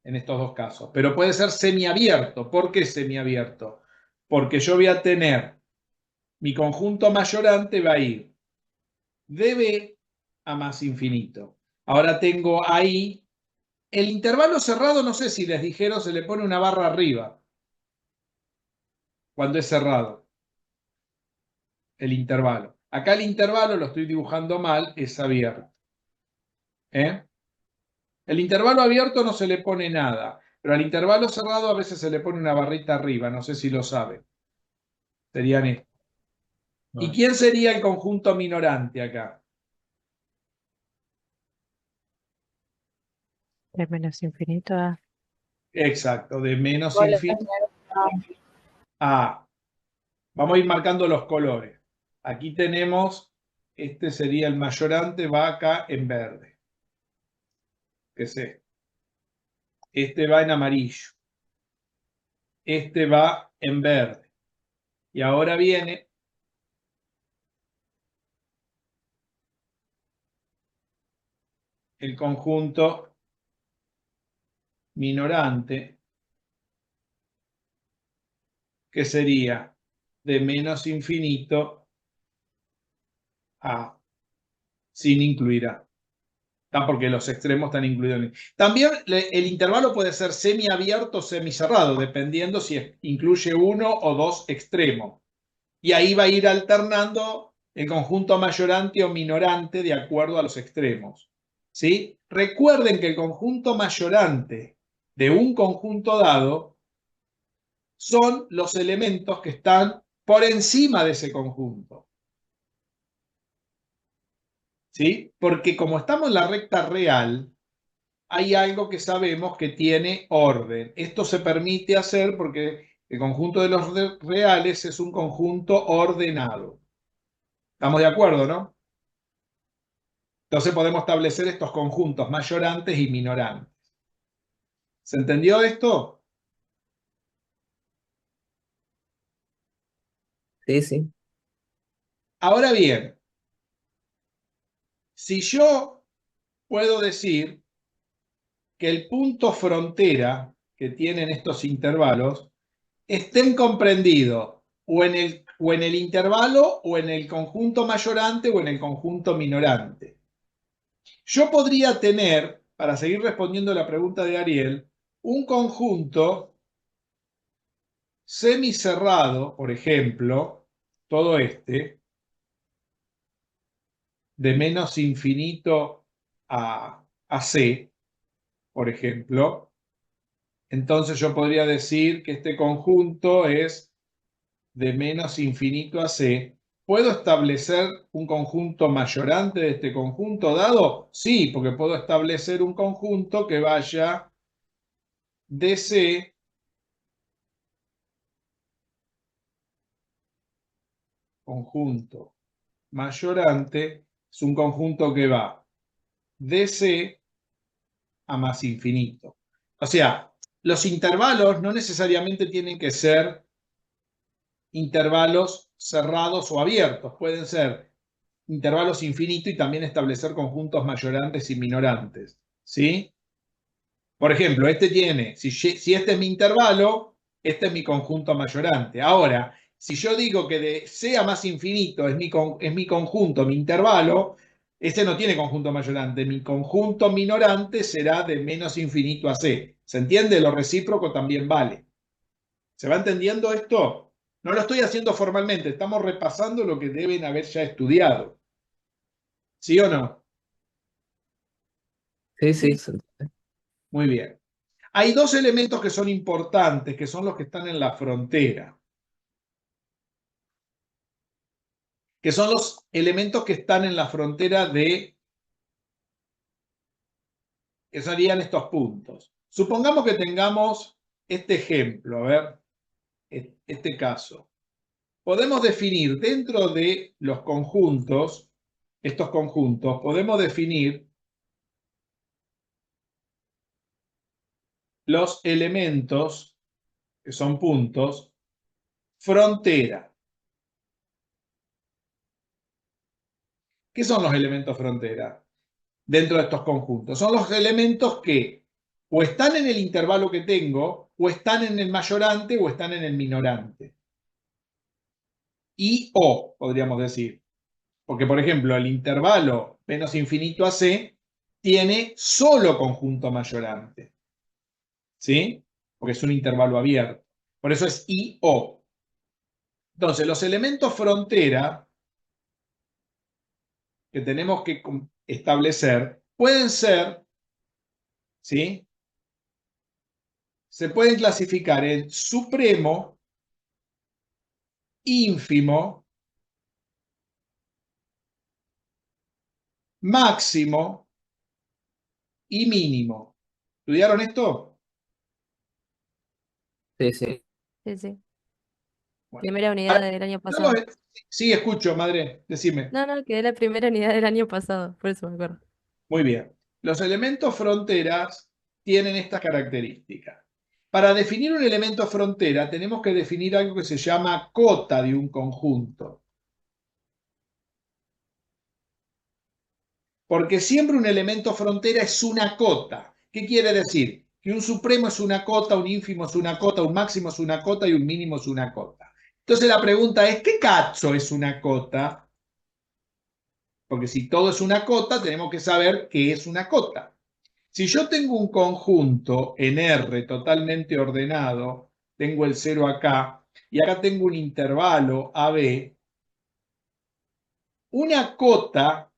A: en estos dos casos. Pero puede ser semiabierto. ¿Por qué semiabierto? Porque yo voy a tener, mi conjunto mayorante va a ir de B a más infinito. Ahora tengo ahí el intervalo cerrado, no sé si les dijeron, se le pone una barra arriba cuando es cerrado el intervalo. Acá el intervalo, lo estoy dibujando mal, es abierto. El intervalo abierto no se le pone nada, pero al intervalo cerrado a veces se le pone una barrita arriba, no sé si lo saben. Serían estos. ¿Y quién sería el conjunto minorante acá?
B: De menos infinito a...
A: Exacto, de menos
E: Hola.
A: infinito a... Vamos a ir marcando los colores. Aquí tenemos, este sería el mayorante, va acá en verde. ¿Qué es este? Este va en amarillo. Este va en verde. Y ahora viene el conjunto minorante, que sería de menos infinito a sin incluir a. Porque los extremos están incluidos. También el intervalo puede ser semiabierto o semicerrado, dependiendo si incluye uno o dos extremos. Y ahí va a ir alternando el conjunto mayorante o minorante de acuerdo a los extremos. ¿Sí? Recuerden que el conjunto mayorante de un conjunto dado son los elementos que están por encima de ese conjunto. ¿Sí? Porque como estamos en la recta real, hay algo que sabemos que tiene orden. Esto se permite hacer porque el conjunto de los reales es un conjunto ordenado. ¿Estamos de acuerdo, no? Entonces podemos establecer estos conjuntos mayorantes y minorantes. ¿Se entendió esto?
D: Sí, sí.
A: Ahora bien, si yo puedo decir que el punto frontera que tienen estos intervalos estén comprendidos o en el intervalo o en el conjunto mayorante o en el conjunto minorante. Yo podría tener, para seguir respondiendo la pregunta de Ariel, un conjunto semicerrado, por ejemplo, todo este, de menos infinito a C, por ejemplo. Entonces yo podría decir que este conjunto es de menos infinito a C. ¿Puedo establecer un conjunto mayorante de este conjunto dado? Sí, porque puedo establecer un conjunto que vaya de C conjunto mayorante, es un conjunto que va de C a más infinito. O sea, los intervalos no necesariamente tienen que ser intervalos cerrados o abiertos, pueden ser intervalos infinitos y también establecer conjuntos mayorantes y minorantes, ¿sí? Por ejemplo, este tiene, si este es mi intervalo, este es mi conjunto mayorante. Ahora, si yo digo que de C a más infinito es mi conjunto, mi intervalo, ese no tiene conjunto mayorante. Mi conjunto minorante será de menos infinito a C. ¿Se entiende? Lo recíproco también vale. ¿Se va entendiendo esto? No lo estoy haciendo formalmente, estamos repasando lo que deben haber ya estudiado. ¿Sí o no?
D: Sí, sí.
A: Muy bien. Hay dos elementos que son importantes, que son los que están en la frontera, que son los elementos que están en la frontera de que serían estos puntos. Supongamos que tengamos este ejemplo, a ver, este caso. Podemos definir dentro de los conjuntos, estos conjuntos, podemos definir los elementos, que son puntos, frontera. ¿Qué son los elementos frontera dentro de estos conjuntos? Son los elementos que o están en el intervalo que tengo, o están en el mayorante, o están en el minorante. Y o, podríamos decir. Porque, por ejemplo, el intervalo menos infinito a c tiene solo conjunto mayorante. ¿Sí? Porque es un intervalo abierto. Por eso es I, O. Entonces, los elementos frontera que tenemos que establecer pueden ser, ¿sí? Se pueden clasificar en supremo, ínfimo, máximo y mínimo. ¿Estudiaron esto?
D: Sí, sí.
B: Sí, sí.
A: Bueno.
B: Primera unidad del año pasado.
A: Sí, escucho, madre, decime.
B: No, no, quedé la primera unidad del año pasado, por eso me acuerdo.
A: Muy bien. Los elementos fronteras tienen estas características. Para definir un elemento frontera tenemos que definir algo que se llama cota de un conjunto. Porque siempre un elemento frontera es una cota. ¿Qué quiere decir? Que un supremo es una cota, un ínfimo es una cota, un máximo es una cota y un mínimo es una cota. Entonces la pregunta es, ¿qué cazzo es una cota? Porque si todo es una cota, tenemos que saber qué es una cota. Si yo tengo un conjunto en R totalmente ordenado, tengo el 0 acá, y acá tengo un intervalo AB, una cota,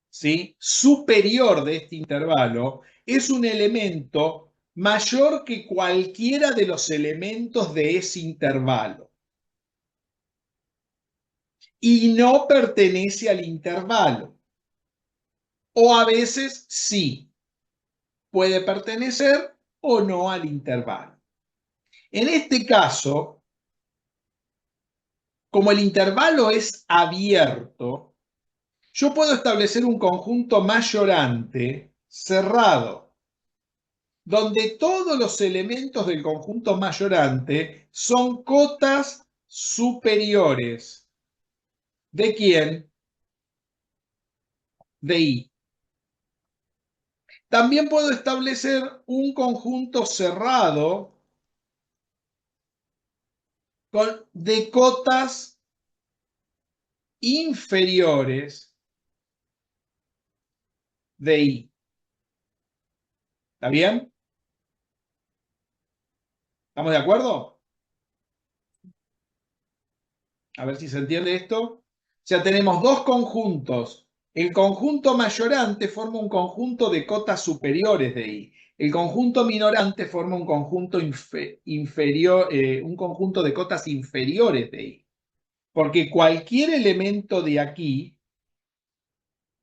A: ¿sí?, superior de este intervalo es un elemento mayor que cualquiera de los elementos de ese intervalo. Y no pertenece al intervalo. O a veces sí, puede pertenecer o no al intervalo. En este caso, como el intervalo es abierto, yo puedo establecer un conjunto mayorante cerrado, donde todos los elementos del conjunto mayorante son cotas superiores. ¿De quién? De I. También puedo establecer un conjunto cerrado de cotas inferiores de I. ¿Está bien? ¿Estamos de acuerdo? A ver si se entiende esto. O sea, tenemos dos conjuntos. El conjunto mayorante forma un conjunto de cotas superiores de I. El conjunto minorante forma un conjunto inferior, un conjunto de cotas inferiores de I. Porque cualquier elemento de aquí...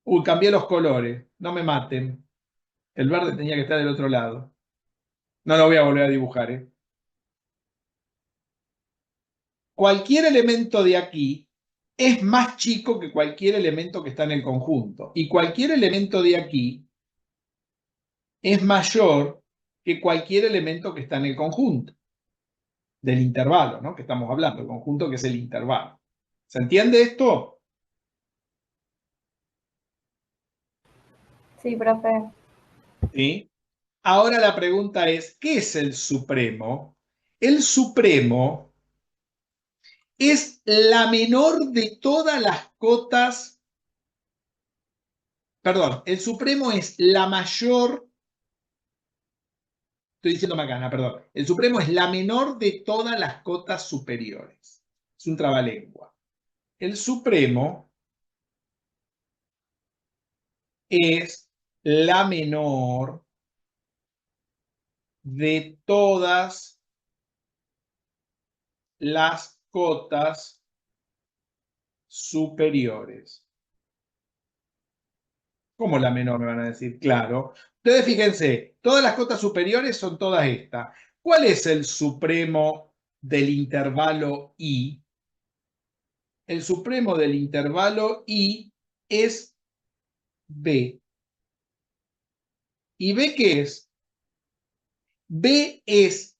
A: Uy, cambié los colores. No me maten. El verde tenía que estar del otro lado. No lo voy a volver a dibujar, ¿eh? Cualquier elemento de aquí es más chico que cualquier elemento que está en el conjunto. Y cualquier elemento de aquí es mayor que cualquier elemento que está en el conjunto. Del intervalo, ¿no? Que estamos hablando, el conjunto que es el intervalo. ¿Se entiende esto?
F: Sí, profe.
A: ¿Sí? Ahora la pregunta es, ¿qué es el supremo? El supremo es la menor de todas las cotas. Perdón, el supremo es la mayor. Estoy diciendo macana, perdón. El supremo es la menor de todas las cotas superiores. Es un trabalengua. El supremo es la menor de todas las cotas superiores. ¿Cómo la menor me van a decir? Claro. Ustedes fíjense, todas las cotas superiores son todas estas. ¿Cuál es el supremo del intervalo I? El supremo del intervalo I es B. ¿Y B qué es? B es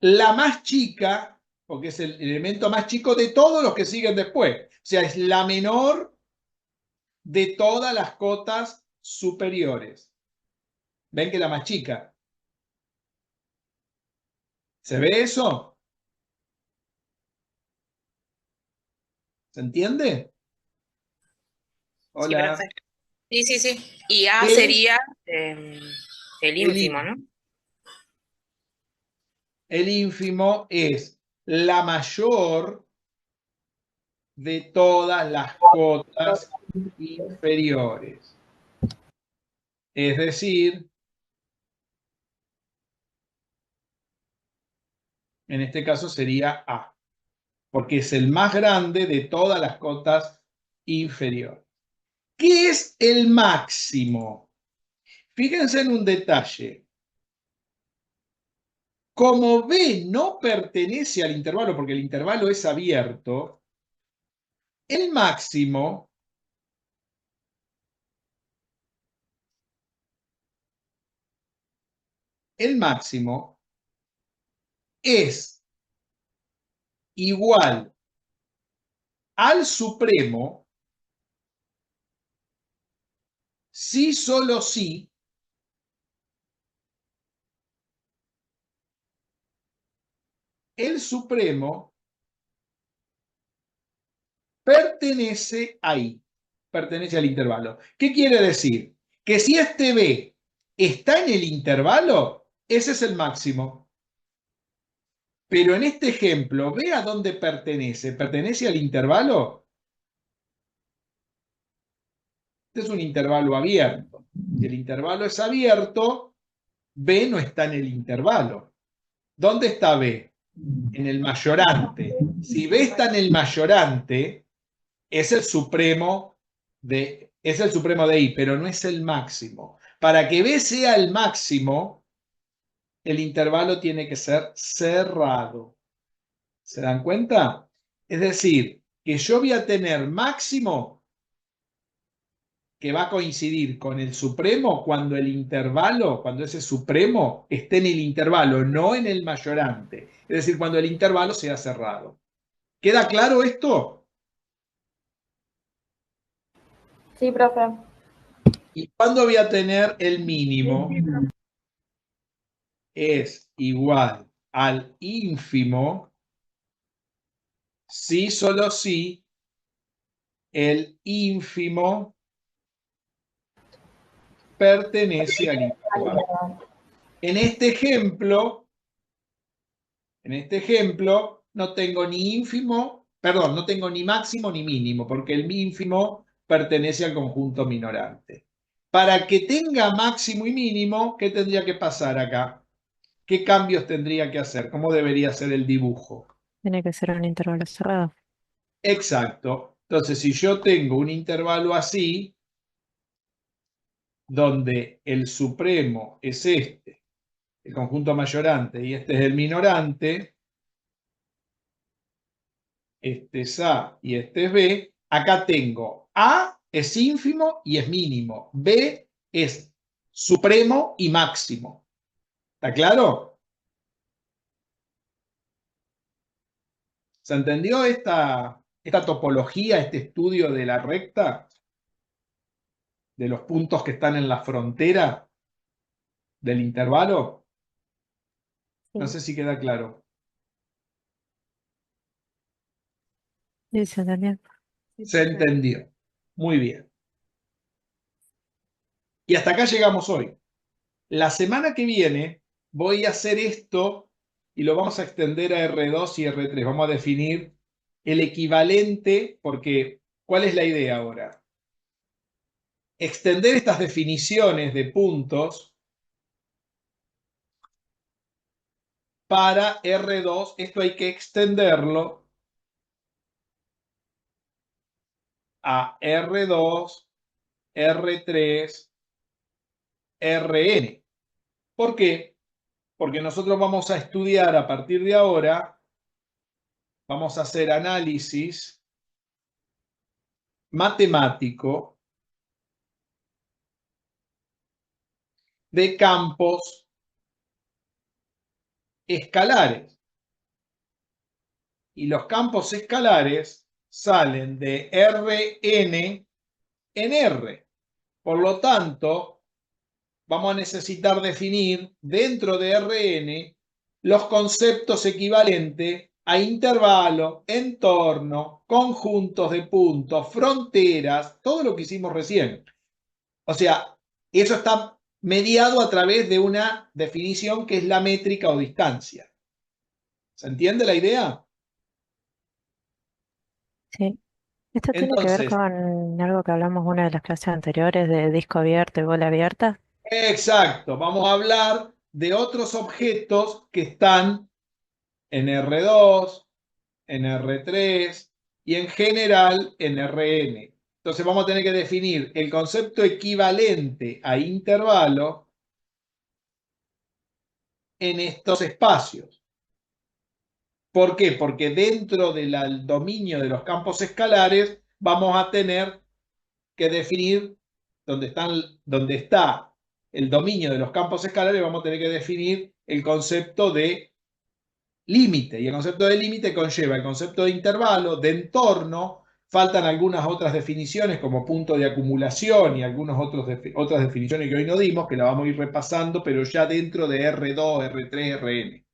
A: la más chica, porque es el elemento más chico de todos los que siguen después. O sea, es la menor de todas las cotas superiores. ¿Ven que es la más chica? ¿Se ve eso? ¿Se entiende?
C: Sí,
A: Hola.
C: profe. Sí, sí, sí. Y A
A: El,
C: sería el
A: el
C: ínfimo, ¿no?
A: el ínfimo es la mayor de todas las cotas inferiores. Es decir, en este caso sería A, porque es el más grande de todas las cotas inferiores. ¿Qué es el máximo? Fíjense en un detalle. Como B no pertenece al intervalo, porque el intervalo es abierto, el máximo es igual al supremo si solo si el supremo pertenece ahí, pertenece al intervalo. ¿Qué quiere decir? Que si este B está en el intervalo, ese es el máximo. Pero en este ejemplo, ¿ve a dónde pertenece? ¿Pertenece al intervalo? Este es un intervalo abierto. Si el intervalo es abierto, B no está en el intervalo. ¿Dónde está B? En el mayorante. Si B está en el mayorante, es el supremo de I, pero no es el máximo. Para que B sea el máximo, el intervalo tiene que ser cerrado. ¿Se dan cuenta? Es decir, que yo voy a tener máximo que va a coincidir con el supremo cuando el intervalo, cuando ese supremo esté en el intervalo, no en el mayorante. Es decir, cuando el intervalo sea cerrado. ¿Queda claro esto?
F: Sí, profe.
A: ¿Y cuándo voy a tener el mínimo? Es igual al ínfimo si solo si el ínfimo pertenece al intervalo. En este ejemplo no tengo ni ínfimo, perdón, no tengo ni máximo ni mínimo, porque el ínfimo pertenece al conjunto minorante. Para que tenga máximo y mínimo, ¿qué tendría que pasar acá? ¿Qué cambios tendría que hacer? ¿Cómo debería ser el dibujo?
B: Tiene que ser un intervalo cerrado.
A: Exacto. Entonces, si yo tengo un intervalo así, donde el supremo es este, el conjunto mayorante, y este es el minorante, este es A y este es B, acá tengo A es ínfimo y es mínimo, B es supremo y máximo. ¿Está claro? ¿Se entendió esta topología, este estudio de la recta? De los puntos que están en la frontera del intervalo. No sé si queda claro.
B: Sí, se entendió.
A: Se entendió. Muy bien. Y hasta acá llegamos hoy. La semana que viene voy a hacer esto y lo vamos a extender a R2 y R3. Vamos a definir el equivalente, porque ¿cuál es la idea ahora? Extender estas definiciones de puntos para R2. Esto hay que extenderlo a R2 R3, Rn. ¿Por qué? Porque nosotros vamos a estudiar a partir de ahora, vamos a hacer análisis matemático de campos escalares. Y los campos escalares salen de Rn en R. Por lo tanto, vamos a necesitar definir dentro de Rn los conceptos equivalentes a intervalo, entorno, conjuntos de puntos, fronteras, todo lo que hicimos recién. O sea, eso está mediado a través de una definición que es la métrica o distancia. ¿Se entiende la idea?
G: Sí. Esto tiene que ver
A: Entonces,
G: con algo que hablamos en una de las clases anteriores de disco abierto y bola abierta.
A: exacto, vamos a hablar de otros objetos que están en R2, en R3 y en general en Rn. Entonces vamos a tener que definir el concepto equivalente a intervalo en estos espacios. ¿Por qué? Porque dentro del dominio de los campos escalares vamos a tener que definir dónde está el dominio de los campos escalares, vamos a tener que definir el concepto de límite. Y el concepto de límite conlleva el concepto de intervalo, de entorno, faltan algunas otras definiciones como punto de acumulación y algunas otras definiciones que hoy no dimos, que la vamos a ir repasando, pero ya dentro de R2, R3, Rn.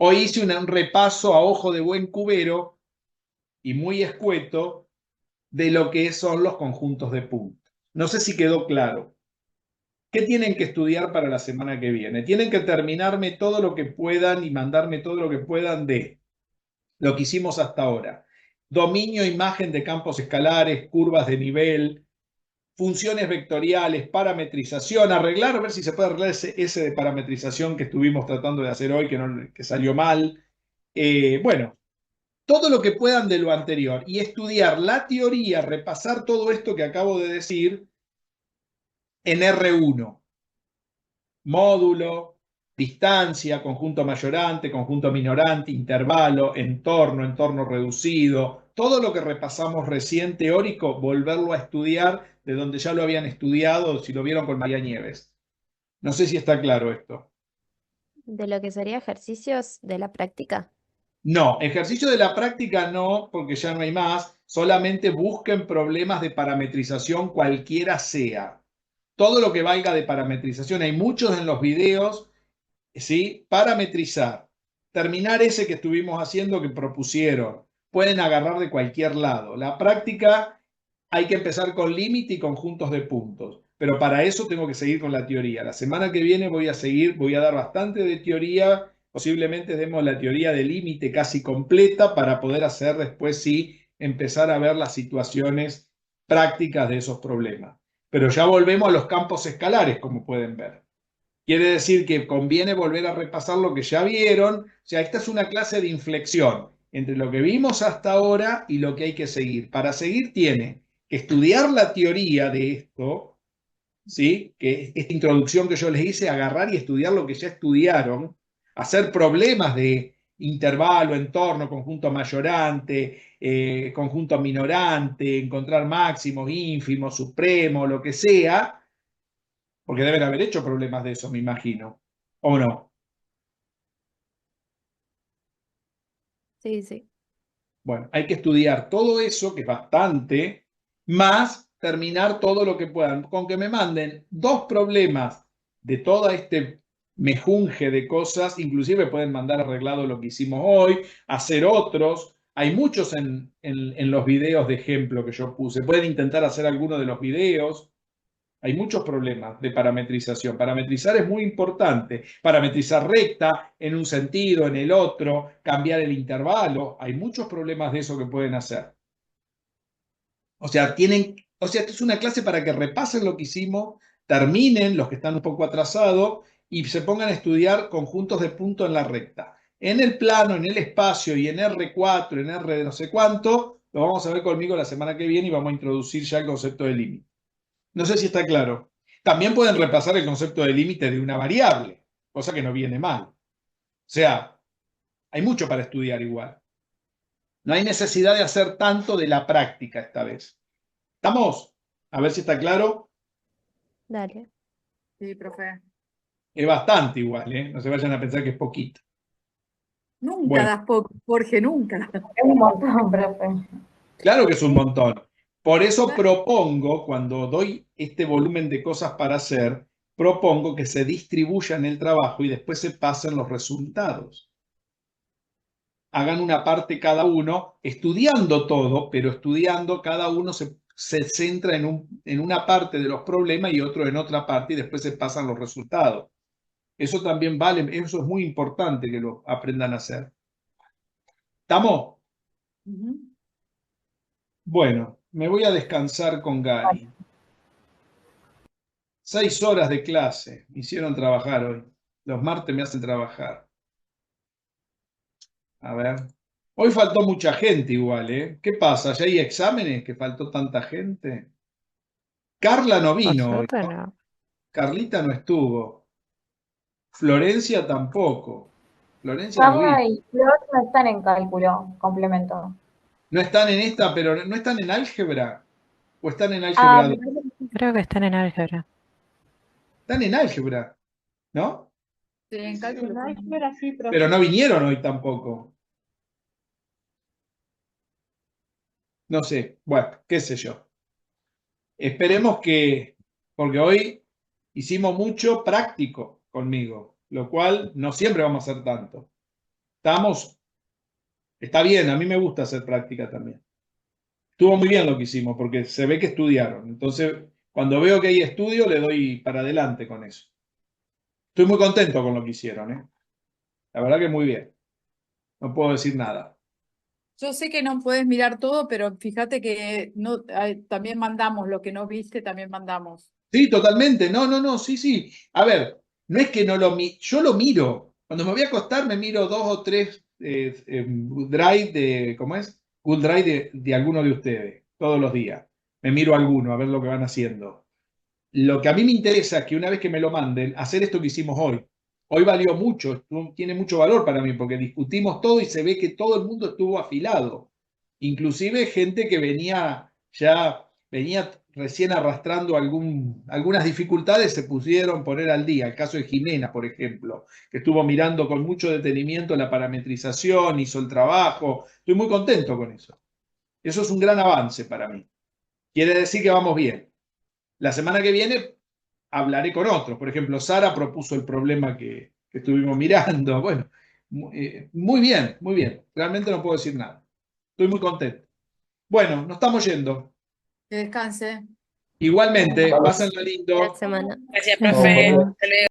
A: Hoy hice un repaso a ojo de buen cubero y muy escueto de lo que son los conjuntos de puntos. No sé si quedó claro. ¿Qué tienen que estudiar para la semana que viene? Tienen que terminarme todo lo que puedan y mandarme todo lo que puedan de lo que hicimos hasta ahora. Dominio, imagen de campos escalares, curvas de nivel, funciones vectoriales, parametrización, arreglar, a ver si se puede arreglar ese de parametrización que estuvimos tratando de hacer hoy, que salió mal. Bueno, todo lo que puedan de lo anterior y estudiar la teoría, repasar todo esto que acabo de decir en R1. Módulo, distancia, conjunto mayorante, conjunto minorante, intervalo, entorno, entorno reducido, todo lo que repasamos recién teórico, volverlo a estudiar de donde ya lo habían estudiado, si lo vieron con María Nieves. No sé si está claro esto.
B: De lo que sería ejercicios de la práctica.
A: No, ejercicio de la práctica no, porque ya no hay más. Solamente busquen problemas de parametrización cualquiera sea. Todo lo que valga de parametrización. Hay muchos en los videos, ¿sí? Parametrizar. Terminar ese que estuvimos haciendo que propusieron. Pueden agarrar de cualquier lado. La práctica hay que empezar con límite y conjuntos de puntos. Pero para eso tengo que seguir con la teoría. La semana que viene voy a dar bastante de teoría. Posiblemente demos la teoría de límite casi completa para poder hacer después sí empezar a ver las situaciones prácticas de esos problemas. Pero ya volvemos a los campos escalares, como pueden ver. Quiere decir que conviene volver a repasar lo que ya vieron. O sea, esta es una clase de inflexión entre lo que vimos hasta ahora y lo que hay que seguir. Para seguir tiene que estudiar la teoría de esto, ¿sí? Que esta introducción que yo les hice, agarrar y estudiar lo que ya estudiaron, hacer problemas de intervalo, entorno, conjunto mayorante, conjunto minorante, encontrar máximos, ínfimos, supremos, lo que sea, porque deben haber hecho problemas de eso, me imagino. ¿O no?
B: Sí, sí.
A: Bueno, hay que estudiar todo eso, que es bastante, más terminar todo lo que puedan. Con que me manden 2 problemas de todo este mejunje de cosas, inclusive pueden mandar arreglado lo que hicimos hoy, hacer otros. Hay muchos en los videos de ejemplo que yo puse. Pueden intentar hacer alguno de los videos. Hay muchos problemas de parametrización. Parametrizar es muy importante. Parametrizar recta en un sentido, en el otro, cambiar el intervalo. Hay muchos problemas de eso que pueden hacer. O sea, esta es una clase para que repasen lo que hicimos, terminen los que están un poco atrasados y se pongan a estudiar conjuntos de puntos en la recta. En el plano, en el espacio y en R4, en R de no sé cuánto, lo vamos a ver conmigo la semana que viene y vamos a introducir ya el concepto de límite. No sé si está claro. También pueden repasar el concepto de límite de una variable, cosa que no viene mal. O sea, hay mucho para estudiar igual. No hay necesidad de hacer tanto de la práctica esta vez. ¿Estamos? A ver si está claro.
B: Dale.
E: Sí, profe.
A: Es bastante igual, ¿eh? No se vayan a pensar que es poquito.
E: Nunca
A: Bueno.
E: das poco, Jorge, nunca.
F: Es un montón, profe.
A: Claro que es un montón. Por eso
E: Claro.
A: propongo, cuando doy este volumen de cosas para hacer, propongo que se distribuyan el trabajo y después se pasen los resultados. Hagan una parte cada uno, estudiando todo, pero estudiando cada uno se centra en una parte de los problemas y otro en otra parte y después se pasan los resultados. Eso también vale, eso es muy importante que lo aprendan a hacer. ¿Estamos?
E: Ujú.
A: Bueno, me voy a descansar con Gary. 6 horas de clase. Me hicieron trabajar hoy. Los martes me hacen trabajar. A ver. Hoy faltó mucha gente igual, ¿eh? ¿Qué pasa? ¿Ya hay exámenes que faltó tanta gente? Carla no
G: Por
A: vino hoy,
G: suerte
A: ¿no?
G: no.
A: Carlita no estuvo. Florencia tampoco. Florencia no
F: Carla
A: vino.
F: y Flor no están en cálculo, complemento.
A: No están en esta, pero no están en álgebra. ¿O están en
F: Ah,
A: álgebra
F: me
A: 2?
F: parece que sí.
G: Creo que están en álgebra.
A: Están en álgebra, ¿no?
E: Sí, en
F: En
E: cálculo sí.
F: álgebra sí, profe.
A: Pero no vinieron hoy tampoco. No sé. Bueno, qué sé yo. Esperemos que, porque hoy hicimos mucho práctico conmigo, lo cual no siempre vamos a hacer tanto. Está bien, a mí me gusta hacer práctica también. Estuvo muy bien lo que hicimos, porque se ve que estudiaron. Entonces, cuando veo que hay estudio, le doy para adelante con eso. Estoy muy contento con lo que hicieron, ¿eh? La verdad que muy bien. No puedo decir nada.
E: Yo sé que no puedes mirar todo, pero fíjate que no, también mandamos lo que no viste, también mandamos.
A: Sí, totalmente. No, sí, sí. A ver, no es que no lo miro, yo lo miro. Cuando me voy a acostar me miro 2 o 3 Drive de, ¿cómo es? Google Drive de alguno de ustedes, todos los días. Me miro alguno, a ver lo que van haciendo. Lo que a mí me interesa es que una vez que me lo manden, hacer esto que hicimos hoy. Hoy valió mucho, tiene mucho valor para mí, porque discutimos todo y se ve que todo el mundo estuvo afilado. Inclusive gente que venía recién arrastrando algunas dificultades, se pusieron poner al día. El caso de Jimena, por ejemplo, que estuvo mirando con mucho detenimiento la parametrización, hizo el trabajo. Estoy muy contento con eso. Eso es un gran avance para mí. Quiere decir que vamos bien. La semana que viene hablaré con otros. Por ejemplo, Sara propuso el problema que estuvimos mirando. Bueno, muy bien, muy bien. Realmente no puedo decir nada. Estoy muy contento. Bueno, nos estamos yendo.
E: Que descanse.
A: Igualmente,
F: Bueno.
A: pásenlo
B: Buena
A: lindo.
B: semana.
C: Gracias,
G: Nos
C: profe.
G: vemos.
C: Hasta luego.